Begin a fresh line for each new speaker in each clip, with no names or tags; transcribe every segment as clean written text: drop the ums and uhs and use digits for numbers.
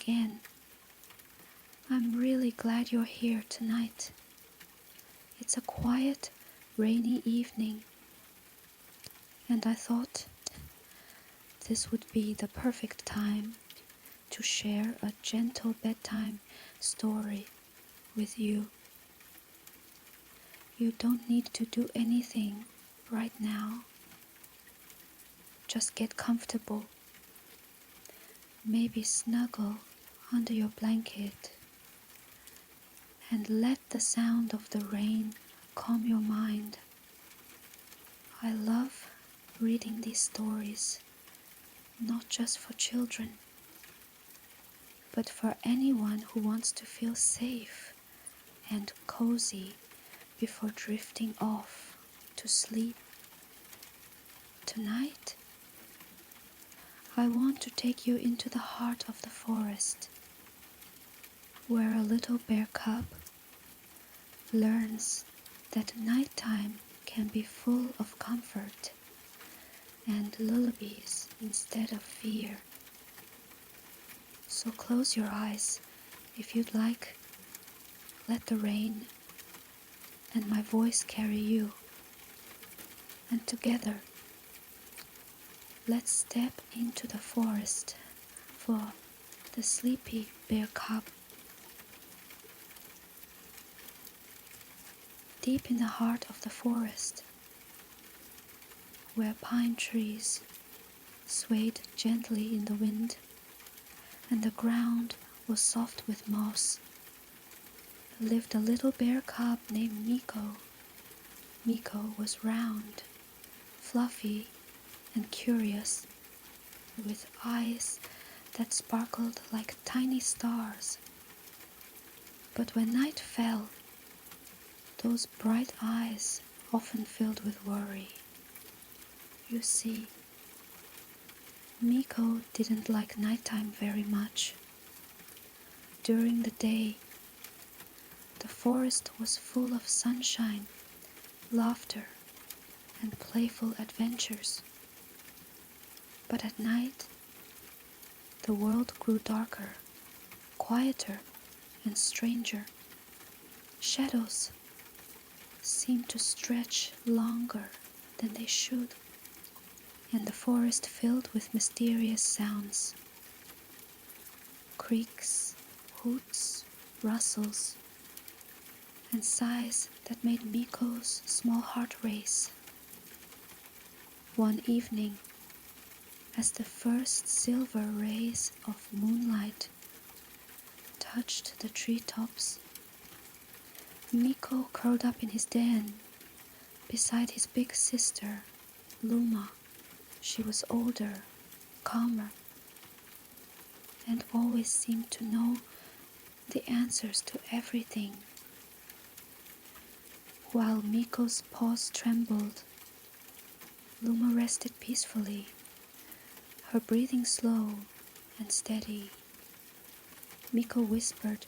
again. I'm really glad you're here tonight. It's a quiet, rainy evening, and I thought this would be the perfect time to share a gentle bedtime story with you. You don't need to do anything right now. Just get comfortable. Maybe snuggle under your blanket and let the sound of the rain calm your mind. I love reading these stories, not just for children, but for anyone who wants to feel safe and cozy before drifting off to sleep. Tonight, I want to take you into the heart of the forest, where a little bear cub learns that nighttime can be full of comfort and lullabies instead of fear. So close your eyes if you'd like. Let the rain and my voice carry you. And together, let's step into the forest for the Sleepy Bear Cub. Deep in the heart of the forest, where pine trees swayed gently in the wind and the ground was soft with moss, lived a little bear cub named Miko. Miko was round, fluffy, and curious, with eyes that sparkled like tiny stars. But when night fell, those bright eyes often filled with worry. You see, Miko didn't like nighttime very much. During the day, the forest was full of sunshine, laughter, and playful adventures. But at night, the world grew darker, quieter, and stranger. Shadows seemed to stretch longer than they should, and the forest filled with mysterious sounds. Creaks, hoots, rustles, and sighs that made Miko's small heart race. One evening, as the first silver rays of moonlight touched the treetops, Miko curled up in his den beside his big sister, Luma. She was older, calmer, and always seemed to know the answers to everything. While Miko's paws trembled, Luma rested peacefully, her breathing slow and steady. Miko whispered,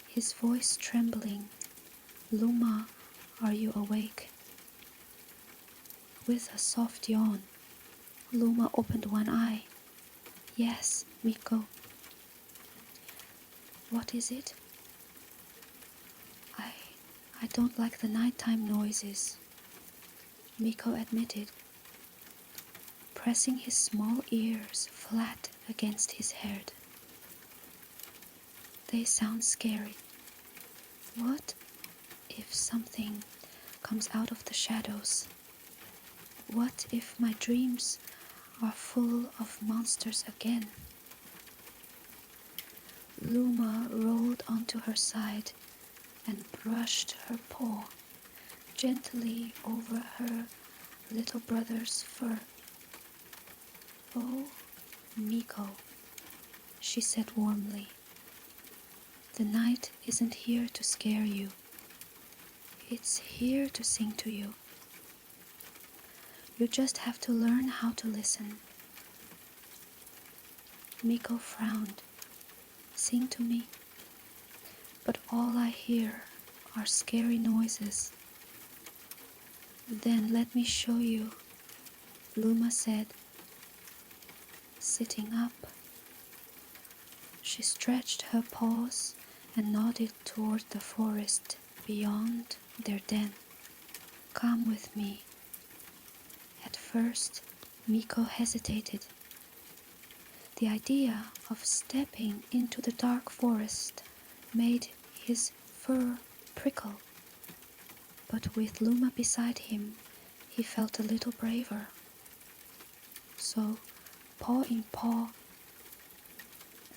his voice trembling, "Luma, are you awake?" With a soft yawn, Luma opened one eye. "Yes, Miko." "What is it?" I don't like the nighttime noises," Miko admitted, pressing his small ears flat against his head. "They sound scary. What if something comes out of the shadows? What if my dreams are full of monsters again?" Luma rolled onto her side and brushed her paw gently over her little brother's fur. "Oh, Miko," she said warmly, "the night isn't here to scare you. It's here to sing to you. You just have to learn how to listen." Miko frowned. "Sing to me? But all I hear are scary noises." "Then let me show you," Luma said, sitting up. She stretched her paws and nodded toward the forest beyond their den. Come with me. At first, Miko hesitated. The idea of stepping into the dark forest made his fur prickle. But with Luma beside him, he felt a little braver. So, paw in paw,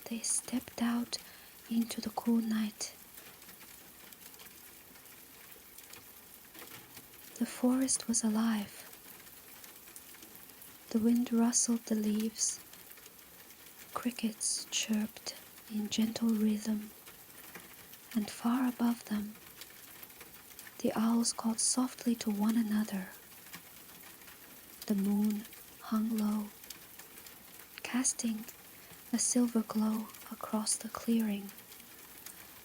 they stepped out into the cool night. The forest was alive. The wind rustled the leaves. Crickets chirped in gentle rhythm, and far above them, the owls called softly to one another. The moon hung low, casting a silver glow across the clearing.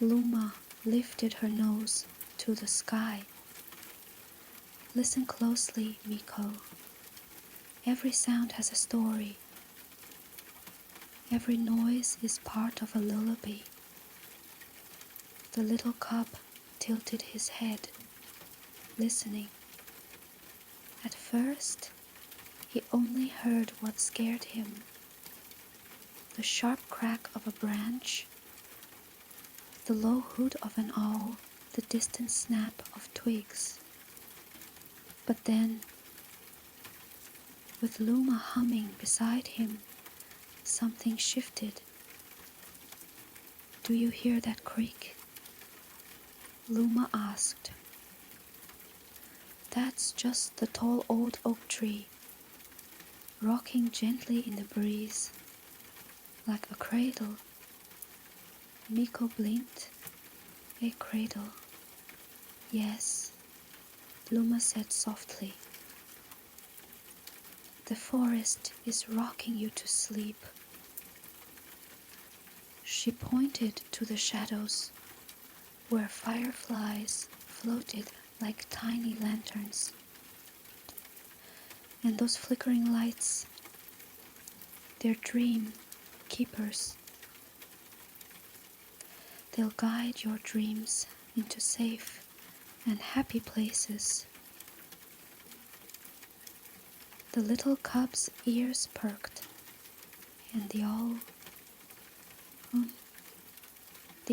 Luma lifted her nose to the sky. Listen closely, Miko. Every sound has a story. Every noise is part of a lullaby. The little cub tilted his head, listening. At first, he only heard what scared him. The sharp crack of a branch, the low hoot of an owl, the distant snap of twigs. But then, with Luma humming beside him, something shifted. Do you hear that creak? Luma asked. That's just the tall old oak tree, rocking gently in the breeze, like a cradle. Miko blinked. A cradle. Yes, Luma said softly. The forest is rocking you to sleep. She pointed to the shadows, where fireflies floated like tiny lanterns. And those flickering lights, they're dream keepers. They'll guide your dreams into safe and happy places. The little cub's ears perked, and the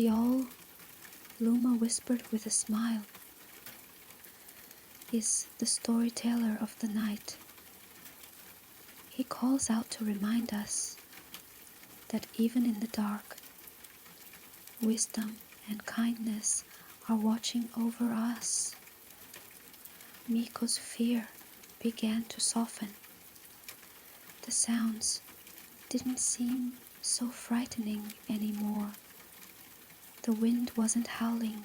owl, Luma whispered with a smile, is the storyteller of the night. He calls out to remind us that even in the dark, wisdom and kindness are watching over us. Miko's fear began to soften. The sounds didn't seem so frightening anymore. The wind wasn't howling.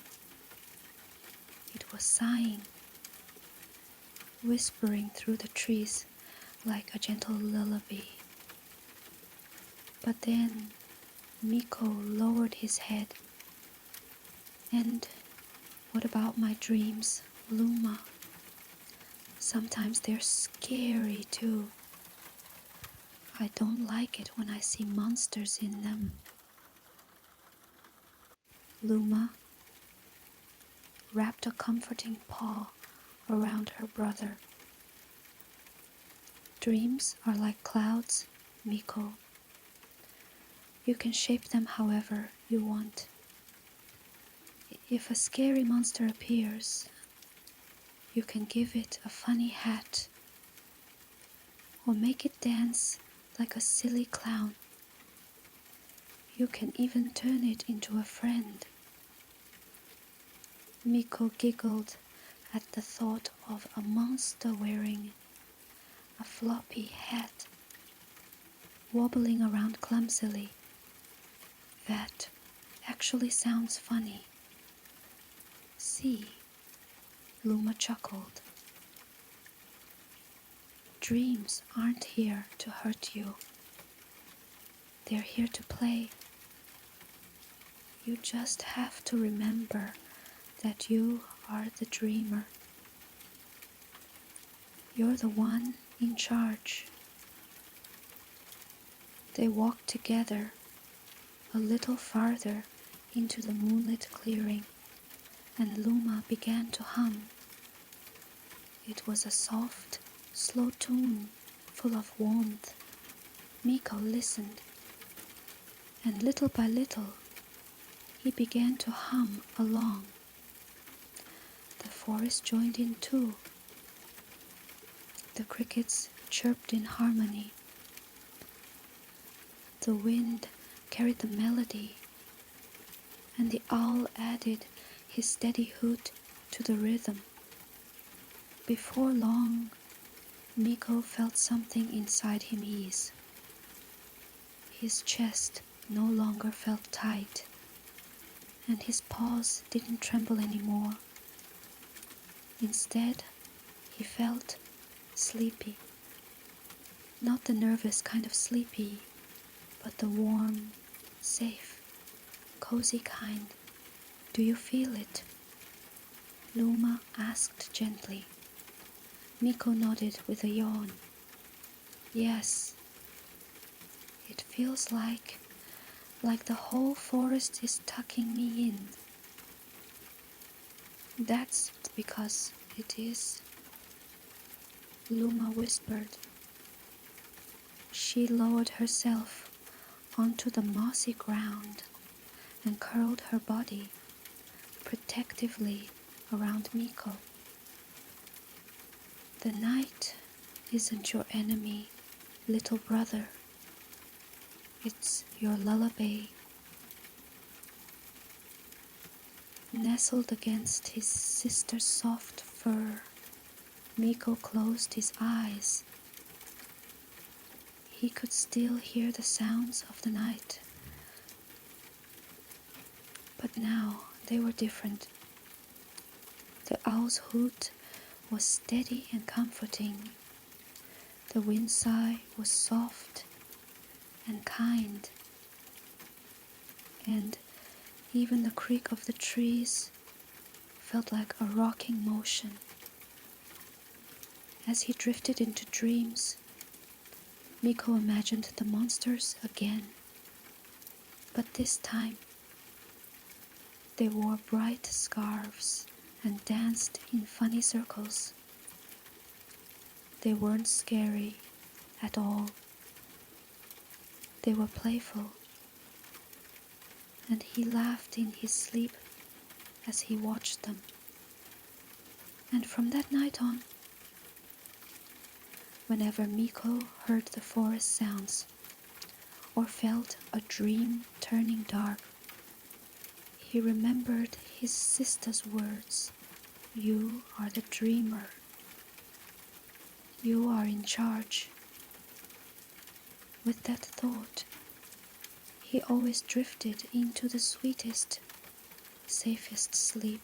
It was sighing, whispering through the trees like a gentle lullaby. But then Miko lowered his head. And what about my dreams, Luma? Sometimes they're scary too. I don't like it when I see monsters in them. Luma wrapped a comforting paw around her brother. Dreams are like clouds, Miko. You can shape them however you want. If a scary monster appears, you can give it a funny hat or make it dance like a silly clown. You can even turn it into a friend. Miko giggled at the thought of a monster wearing a floppy hat, wobbling around clumsily. That actually sounds funny. See, Luma chuckled. Dreams aren't here to hurt you. They're here to play. You just have to remember that you are the dreamer. You're the one in charge. They walked together a little farther into the moonlit clearing, and Luma began to hum. It was a soft, slow tune full of warmth. Miko listened, and little by little he began to hum along. The forest joined in too. The crickets chirped in harmony. The wind carried the melody, and the owl added his steady hoot to the rhythm. Before long, Miko felt something inside him ease. His chest no longer felt tight, and his paws didn't tremble anymore. Instead, he felt sleepy. Not the nervous kind of sleepy, but the warm, safe, cozy kind. Do you feel it? Luma asked gently. Miko nodded with a yawn. Yes. It feels like the whole forest is tucking me in. That's because it is, Luma whispered. She lowered herself onto the mossy ground and curled her body protectively around Miko. The night isn't your enemy, little brother. It's your lullaby. Nestled against his sister's soft fur, Miko closed his eyes. He could still hear the sounds of the night. But now they were different. The owl's hoot was steady and comforting. The wind sigh was soft and kind. And even the creak of the trees felt like a rocking motion. As he drifted into dreams, Miko imagined the monsters again. But this time, they wore bright scarves and danced in funny circles. They weren't scary at all. They were playful, and he laughed in his sleep as he watched them. And from that night on, whenever Miko heard the forest sounds or felt a dream turning dark, he remembered his sister's words. You are the dreamer. You are in charge. With that thought, he always drifted into the sweetest, safest sleep.